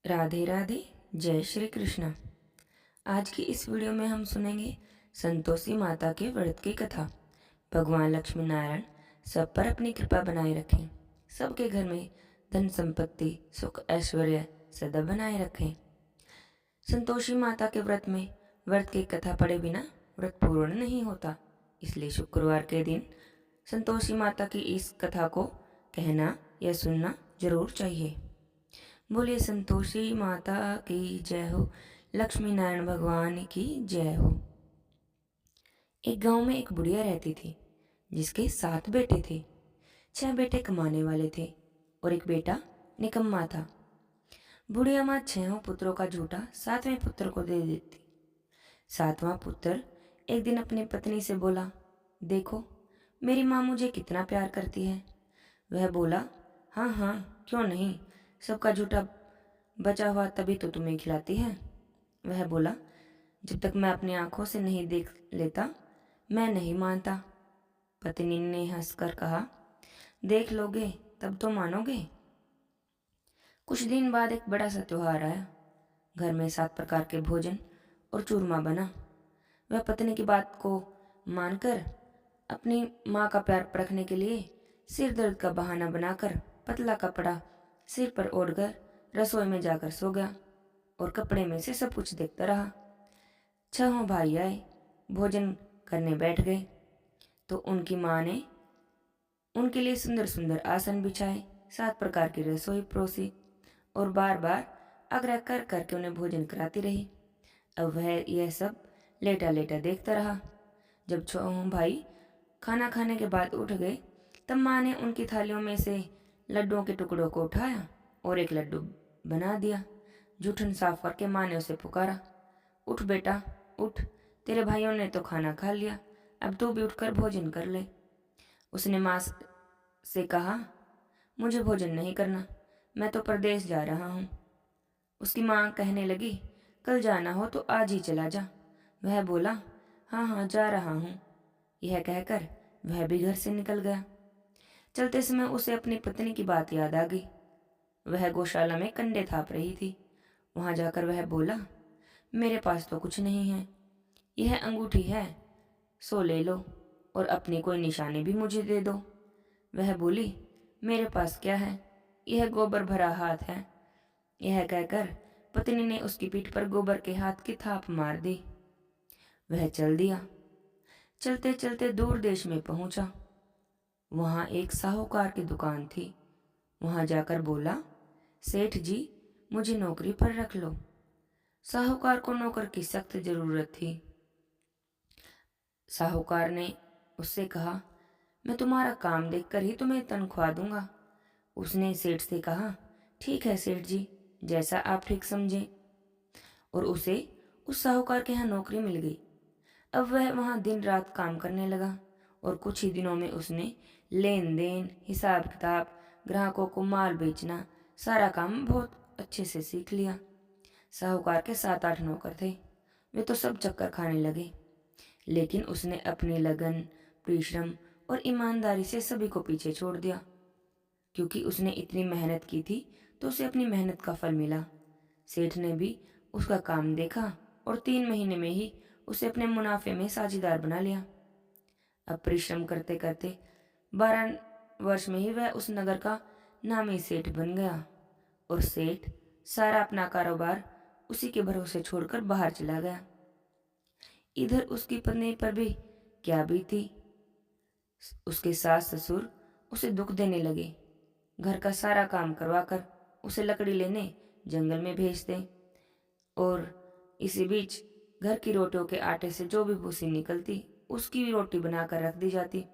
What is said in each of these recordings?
राधे राधे। जय श्री कृष्ण। आज की इस वीडियो में हम सुनेंगे संतोषी माता के व्रत की कथा। भगवान लक्ष्मी नारायण सब पर अपनी कृपा बनाए रखें, सबके घर में धन संपत्ति सुख ऐश्वर्य सदा बनाए रखें। संतोषी माता के व्रत की कथा पढ़े बिना व्रत पूर्ण नहीं होता, इसलिए शुक्रवार के दिन संतोषी माता की इस कथा को कहना या सुनना जरूर चाहिए। बोलिए संतोषी माता की जय हो, लक्ष्मी नारायण भगवान की जय हो। एक गांव में एक बुढ़िया रहती थी जिसके 7 बेटे थे। 6 बेटे कमाने वाले थे और एक बेटा निकम्मा था। बुढ़िया माँ 6 पुत्रों का झूठा 7वें पुत्र को दे देती। 7वां पुत्र एक दिन अपनी पत्नी से बोला, देखो मेरी माँ मुझे कितना प्यार करती है। वह बोला, हाँ हाँ क्यों नहीं, सबका झूठा बचा हुआ तभी तो तुम्हें खिलाती है। वह बोला, जब तक मैं अपनी आंखों से नहीं देख लेता मैं नहीं मानता। पत्नी ने हंसकर कहा, देख लोगे तब तो मानोगे। कुछ दिन बाद एक बड़ा सा त्योहार आया। घर में 7 प्रकार के भोजन और चूरमा बना। वह पत्नी की बात को मानकर अपनी माँ का प्यार परखने के लिए सिर दर्द का बहाना बनाकर पतला कपड़ा सिर पर ओढ़कर रसोई में जाकर सो गया और कपड़े में से सब कुछ देखता रहा। 6 भाई आए, भोजन करने बैठ गए तो उनकी माँ ने उनके लिए सुंदर सुंदर आसन बिछाए, 7 प्रकार की रसोई परोसी और बार बार आग्रह कर करके उन्हें भोजन कराती रही। अब वह यह सब लेटा लेटा देखता रहा। जब 6 भाई खाना खाने के बाद उठ गए तब माँ ने उनकी थालियों में से लड्डुओं के टुकड़ों को उठाया और एक लड्डू बना दिया। जूठन साफ करके माँ ने उसे पुकारा, उठ बेटा उठ, तेरे भाइयों ने तो खाना खा लिया, अब तू भी उठकर भोजन कर ले। उसने माँ से कहा, मुझे भोजन नहीं करना, मैं तो परदेश जा रहा हूँ। उसकी माँ कहने लगी, कल जाना हो तो आज ही चला जा। वह बोला, हाँ हाँ जा रहा हूँ। यह कहकर वह भी घर से निकल गया। चलते समय उसे अपनी पत्नी की बात याद आ गई। वह गौशाला में कंडे थाप रही थी। वहां जाकर वह बोला, मेरे पास तो कुछ नहीं है, यह अंगूठी है, सो ले लो और अपनी कोई निशानी भी मुझे दे दो। वह बोली, मेरे पास क्या है, यह गोबर भरा हाथ है। यह कहकर पत्नी ने उसकी पीठ पर गोबर के हाथ की थाप मार दी। वह चल दिया। चलते चलते दूर देश में पहुंचा। वहां एक साहूकार की दुकान थी। वहां जाकर बोला, सेठ जी मुझे नौकरी पर रख लो। साहूकार को नौकर की सख्त जरूरत थी। साहूकार ने उससे कहा, मैं तुम्हारा काम देखकर ही तुम्हें तनख्वाह दूंगा। उसने सेठ से कहा, ठीक है सेठ जी, जैसा आप ठीक समझे। और उसे उस साहूकार के यहाँ नौकरी मिल गई। अब वह वहाँ दिन रात काम करने लगा और कुछ ही दिनों में उसने लेन देन, हिसाब किताब, ग्राहकों को माल बेचना, सारा काम बहुत अच्छे से सीख लिया। साहूकार के 7-8 नौकर थे, वे तो सब चक्कर खाने लगे। लेकिन उसने अपनी लगन, परिश्रम और ईमानदारी से सभी को पीछे छोड़ दिया। क्योंकि उसने इतनी मेहनत की थी तो उसे अपनी मेहनत का फल मिला। सेठ ने भी उसका काम देखा और 3 महीने में ही उसे अपने मुनाफे में साझीदार बना लिया। अब परिश्रम करते करते 12 वर्ष में ही वह उस नगर का नामी सेठ बन गया और सेठ सारा अपना कारोबार उसी के भरोसे छोड़कर बाहर चला गया। इधर उसकी पत्नी पर भी क्या बीती। उसके सास ससुर उसे दुख देने लगे। घर का सारा काम करवाकर उसे लकड़ी लेने जंगल में भेजते और इसी बीच घर की रोटियों के आटे से जो भी भूसी निकलती उसकी भी रोटी बनाकर रख दी जाती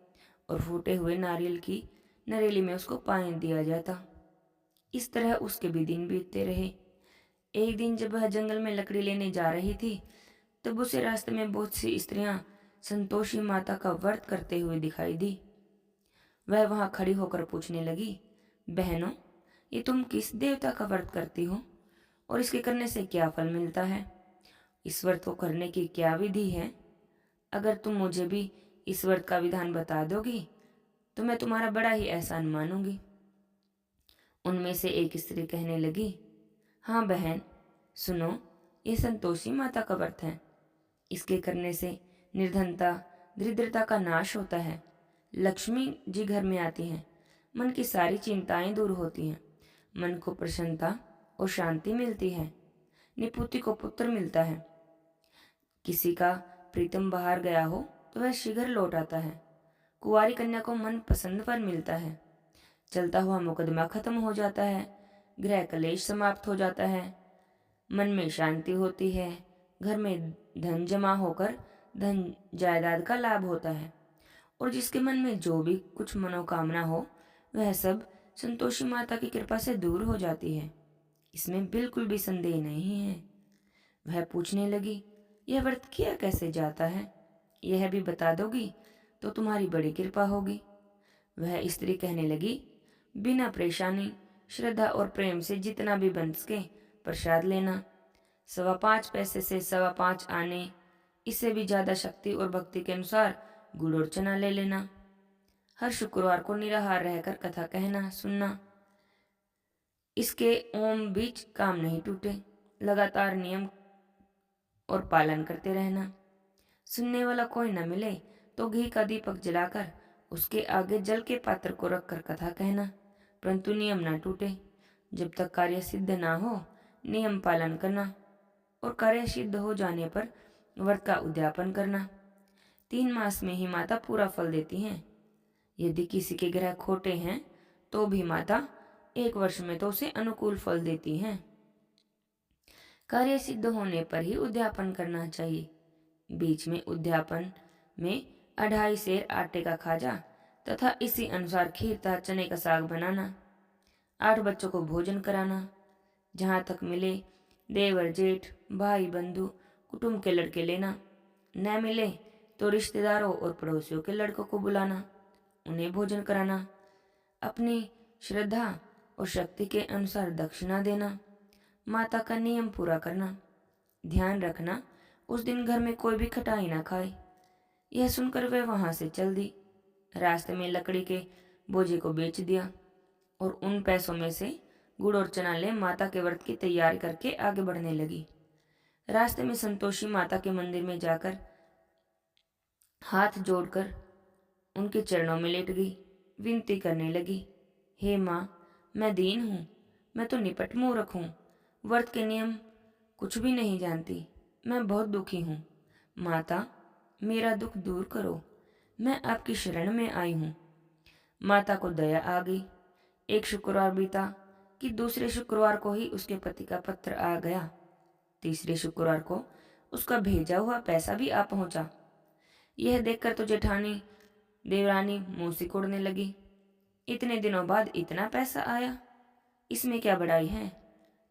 और फूटे हुए नारियल की नरेली में उसको पानी दिया जाता। इस तरह उसके भी दिन बीतते रहे। एक दिन जब वह जंगल में लकड़ी लेने जा रही थी तब उसे रास्ते में बहुत सी स्त्रियां संतोषी माता का व्रत करते हुए दिखाई दी। वह वहां खड़ी होकर पूछने लगी, बहनों ये तुम किस देवता का व्रत करती हो और इसके करने से क्या फल मिलता है? इस व्रत को करने की क्या विधि है? अगर तुम मुझे भी इस व्रत का विधान बता दोगी तो मैं तुम्हारा बड़ा ही एहसान मानूंगी। उनमें से एक स्त्री कहने लगी, हाँ बहन, सुनो, ये संतोषी माता का व्रत है। इसके करने से निर्धनता, दरिद्रता का नाश होता है। लक्ष्मी जी घर में आती हैं, मन की सारी चिंताएं दूर होती हैं, मन को प्रसन्नता और शांति मिलती है, निपुति को पुत्र मिलता है। किसी का प्रीतम बाहर गया हो तो वह शीघ्र लौट आता है। कुंवारी कन्या को मन पसंद पर मिलता है। चलता हुआ मुकदमा खत्म हो जाता है। गृह कलेश समाप्त हो जाता है। मन में शांति होती है। घर में धन जमा होकर धन जायदाद का लाभ होता है। और जिसके मन में जो भी कुछ मनोकामना हो वह सब संतोषी माता की कृपा से दूर हो जाती है। इसमें बिल्कुल भी संदेह नहीं है। वह पूछने लगी, यह व्रत किया कैसे जाता है? यह भी बता दोगी तो तुम्हारी बड़ी कृपा होगी। वह स्त्री कहने लगी, बिना परेशानी, श्रद्धा और प्रेम से जितना भी बन सके प्रसाद लेना। 5.25 पैसे से 5.25 आने, इससे भी ज्यादा शक्ति और भक्ति के अनुसार गुड़ और चना ले लेना। हर शुक्रवार को निराहार रहकर कथा कहना सुनना। इसके ओम बीच काम नहीं टूटे। लगातार नियम और पालन करते रहना। सुनने वाला कोई न मिले तो घी का दीपक जलाकर उसके आगे जल के पात्र को रखकर कथा कहना, परंतु नियम न टूटे। जब तक कार्य सिद्ध ना हो नियम पालन करना, और कार्य सिद्ध हो जाने पर व्रत का उद्यापन करना। 3 मास में ही माता पूरा फल देती हैं। यदि किसी के ग्रह खोटे हैं तो भी माता 1 वर्ष में तो उसे अनुकूल फल देती हैं। कार्य सिद्ध होने पर ही उद्यापन करना चाहिए। बीच में उद्यापन में 2.5 सेर आटे का खाजा तथा इसी अनुसार खीर तथा चने का साग बनाना। 8 बच्चों को भोजन कराना। जहाँ तक मिले देवर जेठ भाई बंधु कुटुंब के लड़के लेना। न मिले तो रिश्तेदारों और पड़ोसियों के लड़कों को बुलाना, उन्हें भोजन कराना। अपनी श्रद्धा और शक्ति के अनुसार दक्षिणा देना। माता का नियम पूरा करना। ध्यान रखना उस दिन घर में कोई भी खटाई ना खाए। यह सुनकर वह वहां से चल दी। रास्ते में लकड़ी के बोझे को बेच दिया और उन पैसों में से गुड़ और चना ले माता के व्रत की तैयारी करके आगे बढ़ने लगी। रास्ते में संतोषी माता के मंदिर में जाकर हाथ जोड़कर उनके चरणों में लेट गई। विनती करने लगी, हे माँ, मैं दीन हूँ, मैं तो निपट मूर्ख हूँ, व्रत के नियम कुछ भी नहीं जानती, मैं बहुत दुखी हूँ। माता, मेरा दुख दूर करो, मैं आपकी शरण में आई हूँ। माता को दया आ गई। एक शुक्रवार बीता कि दूसरे शुक्रवार को ही उसके पति का पत्र आ गया। तीसरे शुक्रवार को उसका भेजा हुआ पैसा भी आ पहुंचा। यह देखकर तो जेठानी देवरानी मुंह सिकोड़ने लगी। इतने दिनों बाद इतना पैसा आया, इसमें क्या बड़ाई है?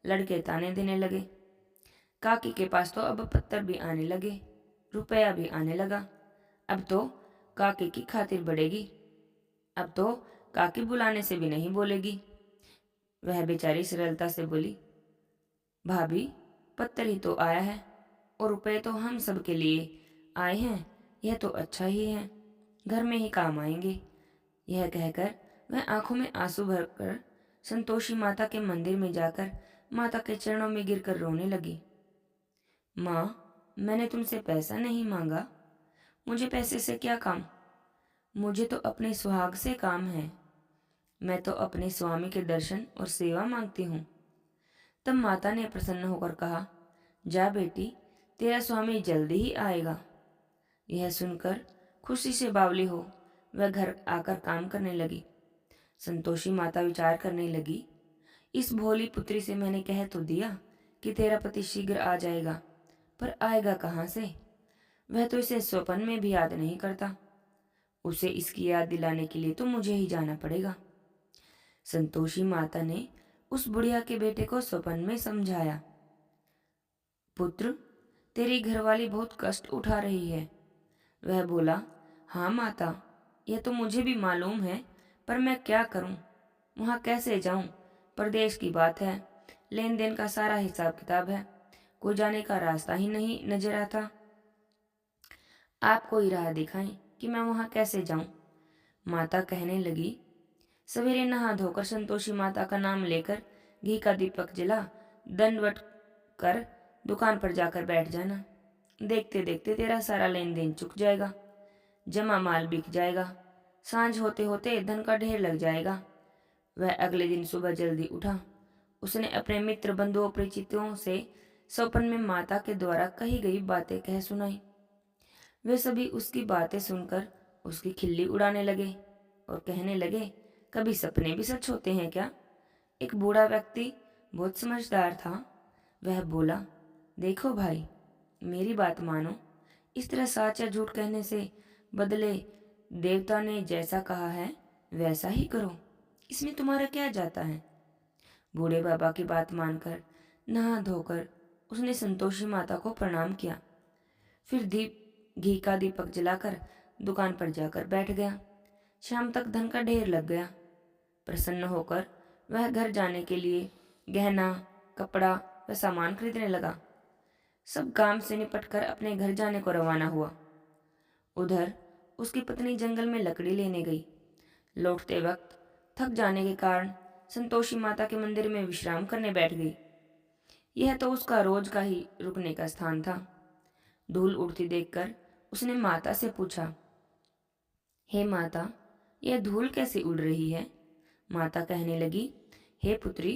लड़के ताने देने लगे। काकी के पास तो अब पत्थर भी आने लगे, रुपया भी आने लगा। अब तो काकी की खातिर बढ़ेगी। अब तो काकी बुलाने से भी नहीं बोलेगी। वह बेचारी सरलता से बोली, भाभी, पत्थर ही तो आया है और रुपए तो हम सब के लिए आए हैं, यह तो अच्छा ही है, घर में ही काम आएंगे। यह कहकर वह आंखों में आंसू भरकर संतोषी माता के मंदिर में जाकर माता के चरणों में गिरकर रोने लगी। माँ, मैंने तुमसे पैसा नहीं मांगा, मुझे पैसे से क्या काम, मुझे तो अपने सुहाग से काम है। मैं तो अपने स्वामी के दर्शन और सेवा मांगती हूँ। तब माता ने प्रसन्न होकर कहा, जा बेटी, तेरा स्वामी जल्दी ही आएगा। यह सुनकर खुशी से बावली हो वह घर आकर काम करने लगी। संतोषी माता विचार करने लगी, इस भोली पुत्री से मैंने कह तो दिया कि तेरा पति शीघ्र आ जाएगा, पर आएगा कहाँ से? वह तो इसे स्वप्न में भी याद नहीं करता। उसे इसकी याद दिलाने के लिए तो मुझे ही जाना पड़ेगा। संतोषी माता ने उस बुढ़िया के बेटे को स्वप्न में समझाया, पुत्र, तेरी घरवाली बहुत कष्ट उठा रही है। वह बोला, हाँ माता, यह तो मुझे भी मालूम है, पर मैं क्या करूं? वहां कैसे जाऊं? परदेश की बात है, लेन देन का सारा हिसाब किताब है, कोई जाने का रास्ता ही नहीं नजर आता। आप कोई राह दिखाएं कि मैं वहां कैसे जाऊं? माता कहने लगी। सवेरे नहा धोकर संतोषी माता का नाम लेकर घी का दीपक जला दंडवत कर दुकान पर जाकर बैठ जाना। देखते देखते तेरा सारा लेन देन चुक जाएगा, जमा माल बिक जाएगा, सांझ होते होते धन का ढेर लग जाएगा। वह अगले दिन सुबह जल्दी उठा। उसने अपने मित्र बंधुओं परिचितों से स्वप्न में माता के द्वारा कही गई बातें कह सुनाई। वे सभी उसकी बातें सुनकर उसकी खिल्ली उड़ाने लगे और कहने लगे, कभी सपने भी सच होते हैं क्या? एक बूढ़ा व्यक्ति बहुत समझदार था। वह बोला, देखो भाई, मेरी बात मानो। इस तरह सच या झूठ कहने से बदले देवता ने जैसा कहा है वैसा ही करो, इसमें तुम्हारा क्या जाता है? बूढ़े बाबा की बात मानकर नहा धोकर उसने संतोषी माता को प्रणाम किया। फिर घी का दीपक जलाकर दुकान पर जाकर बैठ गया। शाम तक धन का ढेर लग गया। प्रसन्न होकर वह घर जाने के लिए गहना, कपड़ा व सामान खरीदने लगा। सब काम से निपटकर अपने घर जाने को रवाना हुआ। उधर उसकी पत्नी जंगल में लकड़ी लेने गई। लौटते वक्त थक जाने के कारण संतोषी माता के मंदिर में विश्राम करने बैठ गई। यह तो उसका रोज का ही रुकने का स्थान था। धूल उड़ती देखकर उसने माता से पूछा, हे माता, यह धूल कैसे उड़ रही है? माता कहने लगी, हे पुत्री,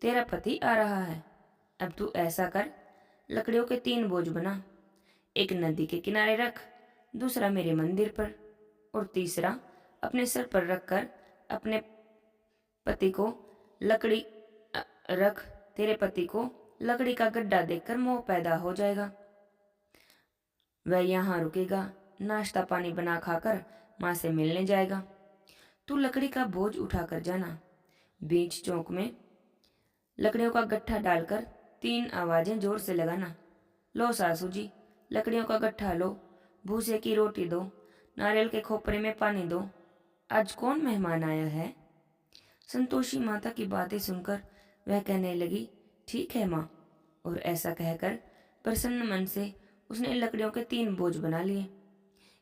तेरा पति आ रहा है। अब तू ऐसा कर, लकड़ियों के 3 बोझ बना। एक नदी के किनारे रख, दूसरा मेरे मंदिर पर और तीसरा अपने सर पर रखकर अपने पति को लकड़ी रख। तेरे पति को लकड़ी का गड्ढा देखकर मोह पैदा हो जाएगा। वह यहाँ रुकेगा, नाश्ता पानी बना खाकर माँ से मिलने जाएगा। तू लकड़ी का बोझ उठाकर जाना। बीच चौक में लकड़ियों का गट्ठा डालकर 3 आवाजें जोर से लगाना। लो सासू जी, लकड़ियों का गट्ठा लो, भूसे की रोटी दो, नारियल के खोपरे में पानी दो। आज कौन मेहमान आया है? संतोषी माता की बातें सुनकर वह कहने लगी, ठीक है माँ। और ऐसा कहकर प्रसन्न मन से उसने लकड़ियों के 3 बोझ बना लिए।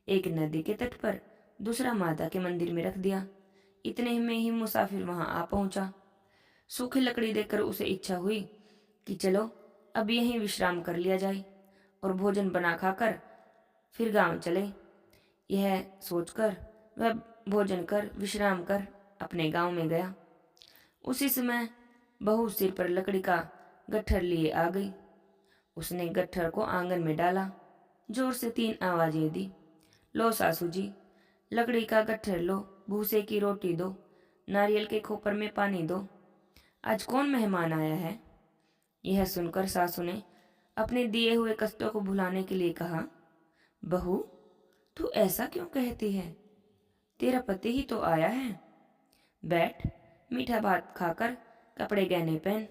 एक नदी के तट पर, दूसरा माता के मंदिर में रख दिया। इतने में ही मुसाफिर वहां आ पहुंचा। सूखी लकड़ी देखकर उसे इच्छा हुई कि चलो अब यहीं विश्राम कर लिया जाए और भोजन बना खाकर फिर गांव चले। यह सोचकर वह भोजन कर विश्राम कर अपने गांव में गया। उसी समय बहू सिर पर लकड़ी का गट्ठर लिए आ गई। उसने गट्ठर को आंगन में डाला, जोर से 3 आवाजें दी। लो सासू जी, लकड़ी का गट्ठर लो, भूसे की रोटी दो, नारियल के खोपर में पानी दो। आज कौन मेहमान आया है? यह सुनकर सासू ने अपने दिए हुए कष्टों को भुलाने के लिए कहा, बहू, तू ऐसा क्यों कहती है? तेरा पति ही तो आया है। बैठ, मीठा भात खाकर कपड़े गहने पहन।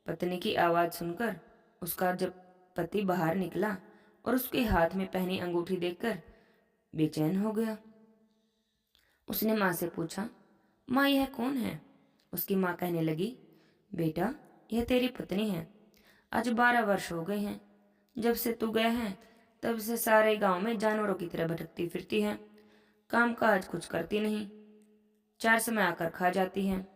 पत्नी की आवाज सुनकर उसका जब पति बाहर निकला और उसके हाथ में पहनी अंगूठी देखकर बेचैन हो गया। उसने माँ से पूछा, माँ यह कौन है? उसकी माँ कहने लगी, बेटा, यह तेरी पत्नी है। आज 12 वर्ष हो गए हैं। जब से तू गया है तब से सारे गांव में जानवरों की तरह भटकती फिरती है। काम काज कुछ करती नहीं, 4 समय आकर खा जाती है।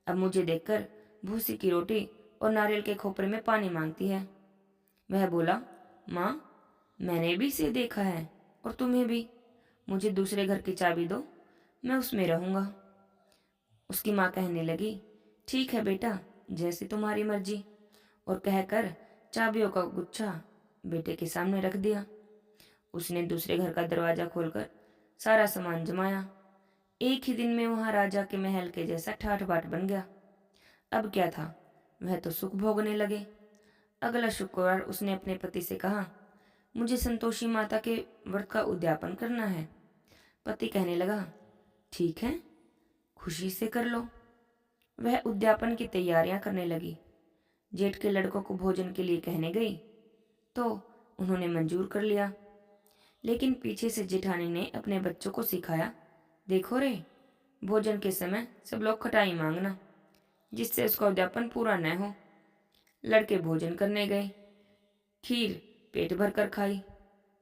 अब मुझे देखकर भूसी की रोटी और नारियल के खोपरे में पानी मांगती है। वह बोला, माँ, मैंने भी इसे देखा है और तुम्हें भी। मुझे दूसरे घर की चाबी दो, मैं उसमें रहूंगा। उसकी माँ कहने लगी, ठीक है बेटा, जैसी तुम्हारी मर्जी। और कहकर चाबियों का गुच्छा बेटे के सामने रख दिया। उसने दूसरे घर का दरवाजा खोलकर सारा सामान जमाया। एक ही दिन में वहां राजा के महल के जैसा ठाठ बाट बन गया। अब क्या था, वह तो सुख भोगने लगे। अगला शुक्रवार उसने अपने पति से कहा, मुझे संतोषी माता के व्रत का उद्यापन करना है। पति कहने लगा, ठीक है, खुशी से कर लो। वह उद्यापन की तैयारियां करने लगी। जेठ के लड़कों को भोजन के लिए कहने गई तो उन्होंने मंजूर कर लिया। लेकिन पीछे से जेठानी ने अपने बच्चों को सिखाया, देखो रे, भोजन के समय सब लोग खटाई मांगना, जिससे उसका उद्यापन पूरा न हो। लड़के भोजन करने गए, खीर पेट भर कर खाई,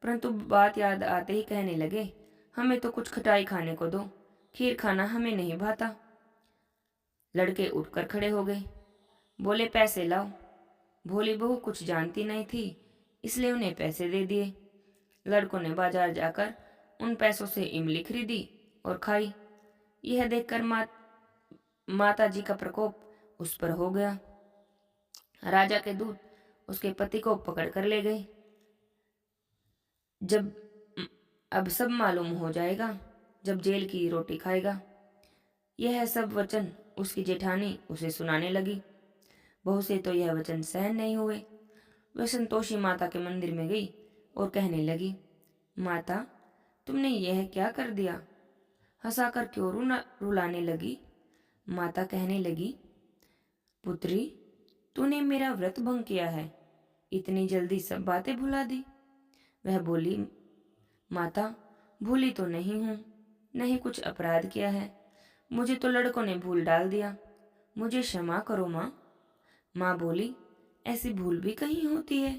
परंतु बात याद आते ही कहने लगे, हमें तो कुछ खटाई खाने को दो, खीर खाना हमें नहीं भाता। लड़के उठकर खड़े हो गए, बोले, पैसे लाओ। भोली बहू कुछ जानती नहीं थी, इसलिए उन्हें पैसे दे दिए। लड़कों ने बाजार जाकर उन पैसों से इमली खरीदी और खाई। यह देखकर माता जी का प्रकोप उस पर हो गया। राजा के दूत उसके पति को पकड़ कर ले गए। जब अब सब मालूम हो जाएगा, जब जेल की रोटी खाएगा। यह सब वचन उसकी जेठानी उसे सुनाने लगी। बहू से तो यह वचन सहन नहीं हुए। वह संतोषी माता के मंदिर में गई और कहने लगी, माता, तुमने यह क्या कर दिया? हंसाकर क्यों रुलाने लगी? माता कहने लगी, पुत्री, तूने मेरा व्रत भंग किया है, इतनी जल्दी सब बातें भुला दी। वह बोली, माता, भूली तो नहीं हूं, नहीं कुछ अपराध किया है, मुझे तो लड़कों ने भूल डाल दिया, मुझे क्षमा करो माँ। माँ बोली, ऐसी भूल भी कहीं होती है?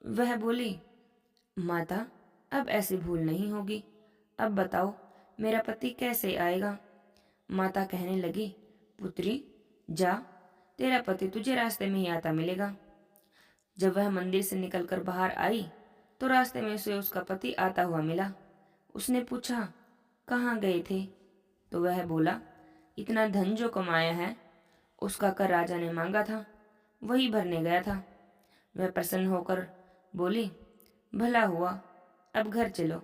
वह बोली, माता, अब ऐसी भूल नहीं होगी। अब बताओ, मेरा पति कैसे आएगा? माता कहने लगी, पुत्री, जा, तेरा पति तुझे रास्ते में ही आता मिलेगा। जब वह मंदिर से निकलकर बाहर आई तो रास्ते में उसे उसका पति आता हुआ मिला। उसने पूछा, कहाँ गए थे? तो वह बोला, इतना धन जो कमाया है उसका कर राजा ने मांगा था, वही भरने गया था। वह प्रसन्न होकर बोली, भला हुआ, अब घर चलो।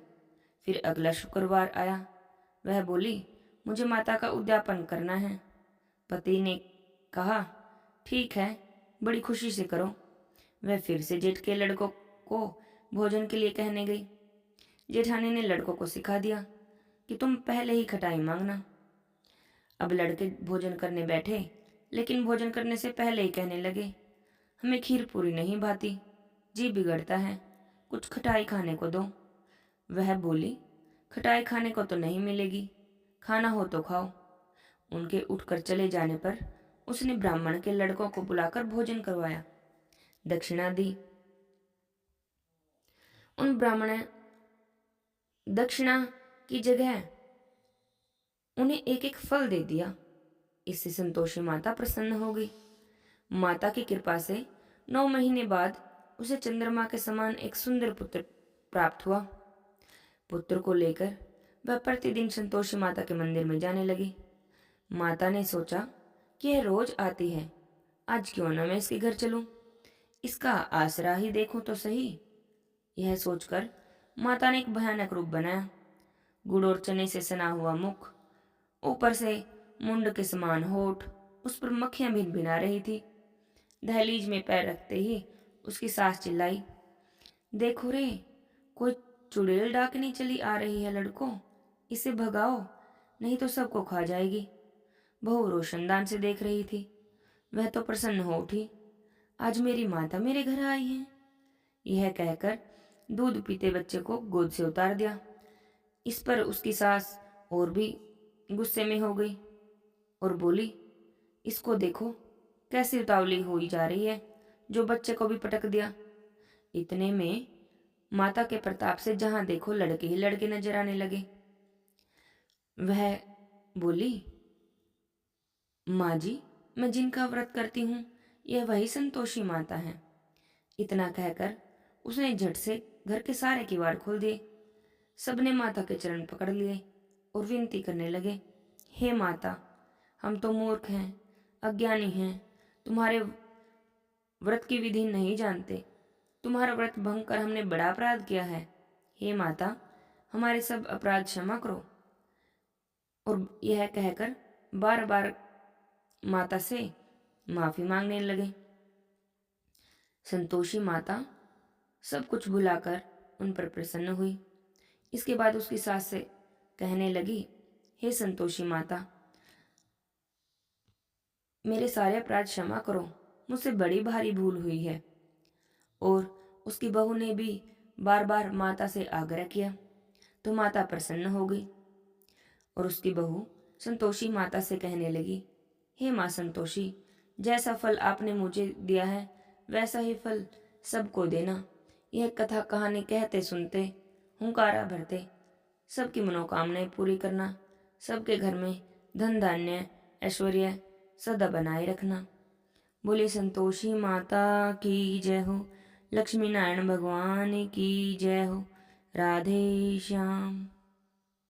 फिर अगला शुक्रवार आया। वह बोली, मुझे माता का उद्यापन करना है। पति ने कहा, ठीक है, बड़ी खुशी से करो। वह फिर से जेठ के लड़कों को भोजन के लिए कहने गई। जेठानी ने लड़कों को सिखा दिया कि तुम पहले ही खटाई मांगना। अब लड़के भोजन करने बैठे, लेकिन भोजन करने से पहले ही कहने लगे, हमें खीर पूरी नहीं भाती, जी बिगड़ता है, कुछ खटाई खाने को दो। वह बोली, खटाई खाने को तो नहीं मिलेगी, खाना हो तो खाओ। उनके उठकर चले जाने पर उसने ब्राह्मण के लड़कों को बुलाकर भोजन करवाया, दक्षिणा दी। उन ब्राह्मण दक्षिणा की जगह उन्हें एक एक फल दे दिया। इससे संतोषी माता प्रसन्न हो गई। माता की कृपा से 9 महीने बाद उसे चंद्रमा के समान एक सुंदर पुत्र प्राप्त हुआ। पुत्र को लेकर वह प्रतिदिन संतोषी माता के मंदिर में जाने लगी। माता ने सोचा कि यह रोज आती है, आज क्यों न मैं इसके घर चलूं, इसका आसरा ही देखूं तो सही। यह सोचकर माता ने एक भयानक रूप बनाया। गुड़ और चने से सना हुआ मुख, ऊपर से मुंड के समान होठ, उस पर मक्खियां भिनभिना रही थी। दहलीज में पैर रखते ही उसकी सास चिल्लाई, देखो रे, कोई चुड़ैल डाकनी चली आ रही है लड़कों, इसे भगाओ, नहीं तो सबको खा जाएगी। बहू रोशनदान से देख रही थी। वह तो प्रसन्न हो उठी, आज मेरी माता मेरे घर आई है। यह कहकर दूध पीते बच्चे को गोद से उतार दिया। इस पर उसकी सास और भी गुस्से में हो गई और बोली, इसको देखो कैसी उतावली हुई जा रही है, जो बच्चे को भी पटक दिया। इतने में माता के प्रताप से जहां देखो लड़के ही लड़के नजर आने लगे। वह बोली, माँ जी, मैं जिनका व्रत करती हूँ यह वही संतोषी माता है। इतना कहकर उसने झट से घर के सारे किवाड़ खोल दिए। सबने माता के चरण पकड़ लिए और विनती करने लगे, हे माता, हम तो मूर्ख हैं, अज्ञानी हैं, तुम्हारे व्रत की विधि नहीं जानते, तुम्हारा व्रत भंग कर हमने बड़ा अपराध किया है। हे माता, हमारे सब अपराध क्षमा करो। और यह कहकर बार बार माता से माफी मांगने लगे। संतोषी माता सब कुछ भुलाकर उन पर प्रसन्न हुई। इसके बाद उसकी सास से कहने लगी, हे संतोषी माता, मेरे सारे अपराध क्षमा करो, मुझसे बड़ी भारी भूल हुई है। और उसकी बहू ने भी बार बार माता से आग्रह किया तो माता प्रसन्न हो गई। और उसकी बहू संतोषी माता से कहने लगी, हे माँ संतोषी, जैसा फल आपने मुझे दिया है वैसा ही फल सबको देना। यह कथा कहानी कहते सुनते, हुंकारा भरते, सबकी मनोकामनाएं पूरी करना, सबके घर में धन धान्य ऐश्वर्य सदा बनाए रखना। बोले संतोषी माता की जय हो। लक्ष्मी नारायण भगवान की जय हो। राधे श्याम।